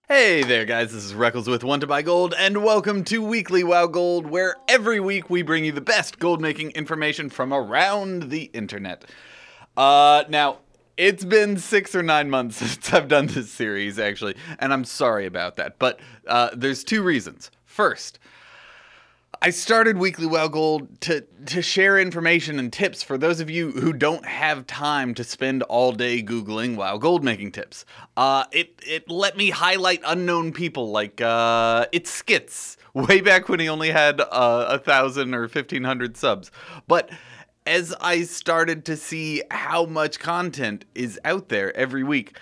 Hey there guys, this is Reckles with WTBGold, and welcome to Weekly WoW Gold, where every week we bring you the best gold making information from around the internet. Now, it's been 6 or 9 months since I've done this series, actually, and I'm sorry about that, but there's two reasons. First, I started Weekly WoW Gold to share information and tips for those of you who don't have time to spend all day Googling WoW gold making tips. It let me highlight unknown people like It's Skits, way back when he only had 1,000 or 1,500 subs. But as I started to see how much content is out there every week,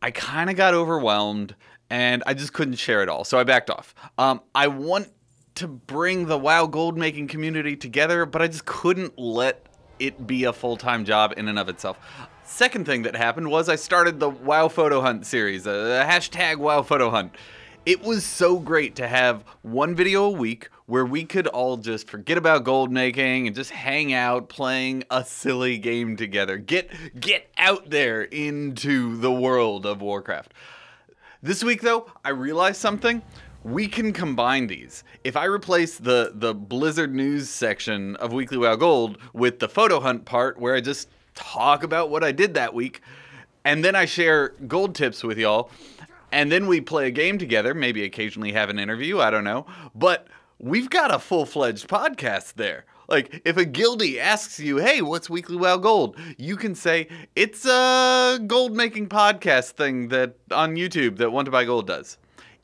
I kind of got overwhelmed and I just couldn't share it all, so I backed off. I want to bring the WoW gold making community together, but I just couldn't let it be a full-time job in and of itself. Second thing that happened was I started the WoWPhotoHunt series, hashtag WoWPhotoHunt. It was so great to have one video a week where we could all just forget about gold making and just hang out playing a silly game together. Get out there into the world of Warcraft. This week though, I realized something. We can combine these. If I replace the Blizzard news section of Weekly WoW Gold with the photo hunt part where I just talk about what I did that week, and then I share gold tips with y'all, and then we play a game together, maybe occasionally have an interview, I don't know, but we've got a full-fledged podcast there. Like, if a guildie asks you, hey, what's Weekly WoW Gold? You can say, it's a gold-making podcast thing that on YouTube that WTBGold does.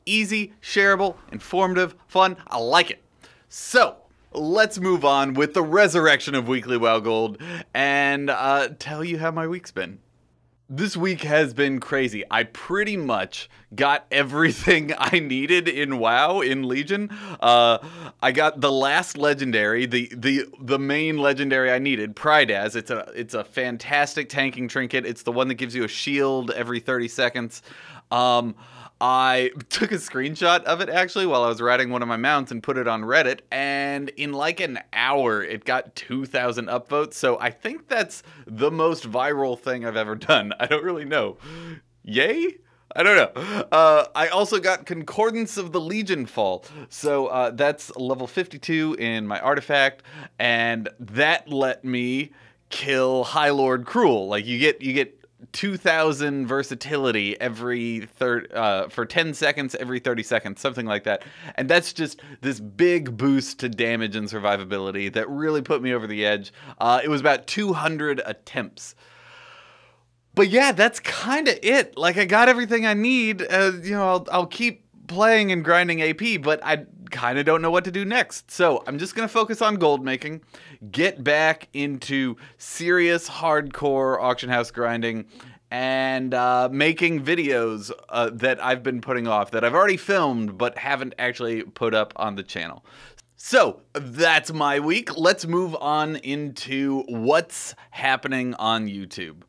Easy, shareable, informative, fun. I like it. So, let's move on with the resurrection of Weekly WoW Gold and tell you how my week's been. This week has been crazy. I pretty much got everything I needed in WoW in Legion. I got the last legendary, the main legendary I needed, Prydaz. It's a fantastic tanking trinket. It's the one that gives you a shield every 30 seconds. I took a screenshot of it actually while I was riding one of my mounts and put it on Reddit, and in like an hour it got 2,000 upvotes, so I think that's the most viral thing I've ever done. I don't really know. Yay? I don't know. I also got Concordance of the Legion Fall, so that's level 52 in my artifact, and that let me kill Highlord Kruul. Like you get 2,000 versatility for 10 seconds every 30 seconds, something like that. And that's just this big boost to damage and survivability that really put me over the edge. It was about 200 attempts. But yeah, that's kind of it. Like, I got everything I need. I'll keep playing and grinding AP, but I kind of don't know what to do next. So I'm just going to focus on gold making, get back into serious hardcore auction house grinding, and making videos that I've been putting off, that I've already filmed but haven't actually put up on the channel. So that's my week. Let's move on into what's happening on YouTube.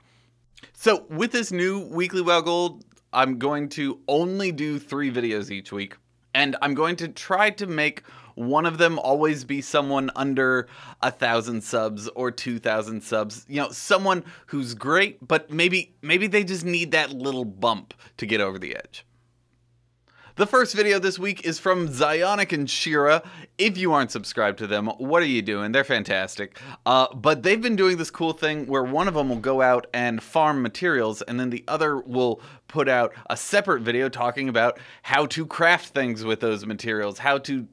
So with this new Weekly WoW Gold, I'm going to only do 3 videos each week, and I'm going to try to make one of them always be someone under 1,000 subs or 2,000 subs. You know, someone who's great, but maybe they just need that little bump to get over the edge. The first video this week is from Zionic and Shira. If you aren't subscribed to them, what are you doing? They're fantastic. But they've been doing this cool thing where one of them will go out and farm materials, and then the other will put out a separate video talking about how to craft things with those materials, how to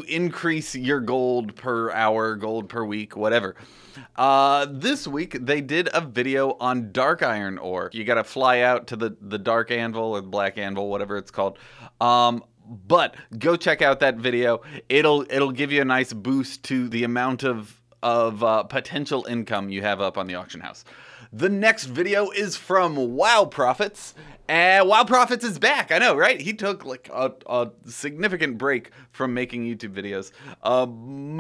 increase your gold per hour, gold per week, whatever. This week they did a video on dark iron ore. You gotta fly out to the dark anvil or the black anvil, whatever it's called. But go check out that video. It'll give you a nice boost to the amount of potential income you have up on the auction house. The next video is from WoWProphets, and WoWProphets is back. I know, right? He took like a significant break from making YouTube videos.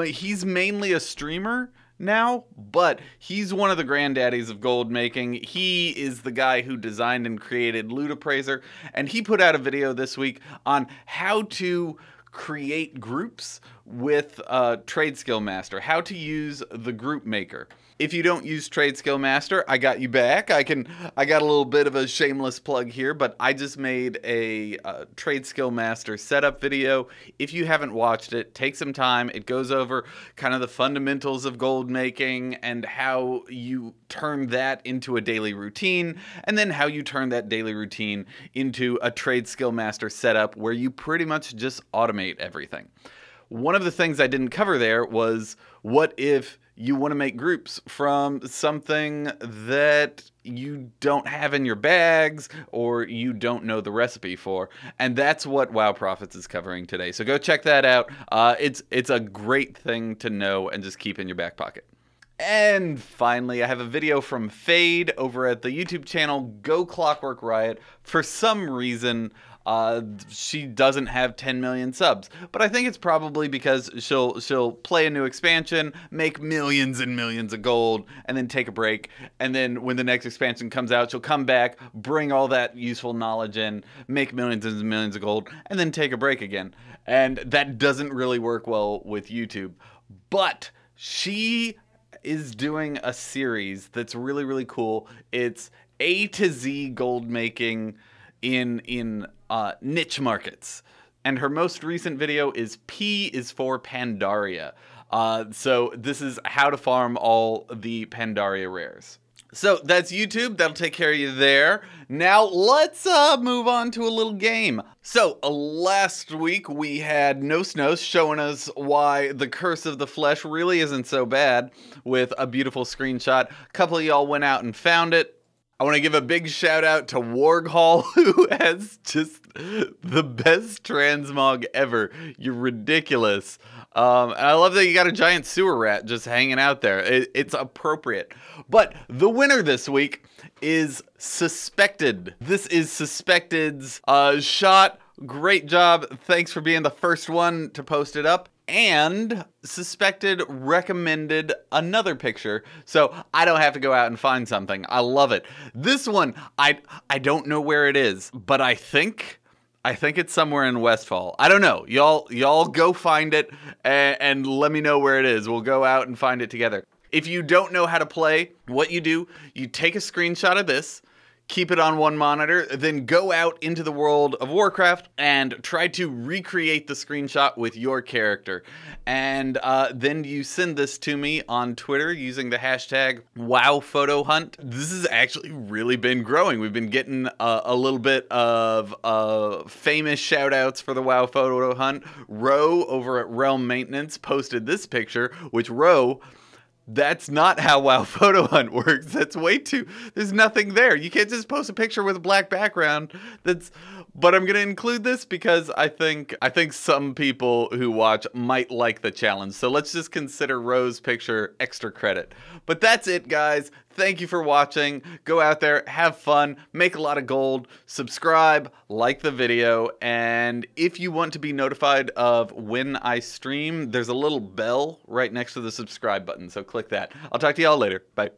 He's mainly a streamer now, but he's one of the granddaddies of gold making. He is the guy who designed and created Loot Appraiser, and he put out a video this week on how to create groups with Trade Skill Master, how to use the group maker. If you don't use Trade Skill Master, I got you back. I got a little bit of a shameless plug here, but I just made a Trade Skill Master setup video. If you haven't watched it, take some time. It goes over kind of the fundamentals of gold making and how you turn that into a daily routine, and then how you turn that daily routine into a Trade Skill Master setup where you pretty much just automate everything. One of the things I didn't cover there was, what if you want to make groups from something that you don't have in your bags or you don't know the recipe for? And that's what WoW Profits is covering today. So go check that out. It's a great thing to know and just keep in your back pocket. And finally, I have a video from Fade over at the YouTube channel Go Clockwork Riot. For some reason, she doesn't have 10 million subs, but I think it's probably because she'll play a new expansion, make millions and millions of gold, and then take a break. And then when the next expansion comes out, she'll come back, bring all that useful knowledge in, make millions and millions of gold, and then take a break again. And that doesn't really work well with YouTube. But she is doing a series that's really, really cool. It's A to Z gold making in niche markets. And her most recent video is P is for Pandaria. So this is how to farm all the Pandaria rares. So that's YouTube. That'll take care of you there. Now let's move on to a little game. So last week we had No Snows showing us why the Curse of the Flesh really isn't so bad with a beautiful screenshot. A couple of y'all went out and found it. I want to give a big shout out to Warghall, who has just the best transmog ever. You're ridiculous. And I love that you got a giant sewer rat just hanging out there. It's appropriate. But the winner this week is Suspected. This is Suspected's shot. Great job. Thanks for being the first one to post it up. And Suspected recommended another picture, so I don't have to go out and find something. I love it. This one, I don't know where it is, but I think it's somewhere in Westfall. I don't know. Y'all go find it and let me know where it is. We'll go out and find it together. If you don't know how to play, what you do, you take a screenshot of this, keep it on one monitor, then go out into the world of Warcraft and try to recreate the screenshot with your character. And then you send this to me on Twitter using the hashtag WoWPhotoHunt. This has actually really been growing. We've been getting a little bit of famous shout outs for the WoWPhotoHunt. Ro over at Realm Maintenance posted this picture, which Ro, that's not how WoWPhotoHunt works. That's way too, there's nothing there. You can't just post a picture with a black background. But I'm gonna include this because I think some people who watch might like the challenge. So let's just consider Ro's picture extra credit. But that's it, guys. Thank you for watching. Go out there, have fun, make a lot of gold, subscribe, like the video, and if you want to be notified of when I stream, there's a little bell right next to the subscribe button, so click that. I'll talk to y'all later. Bye.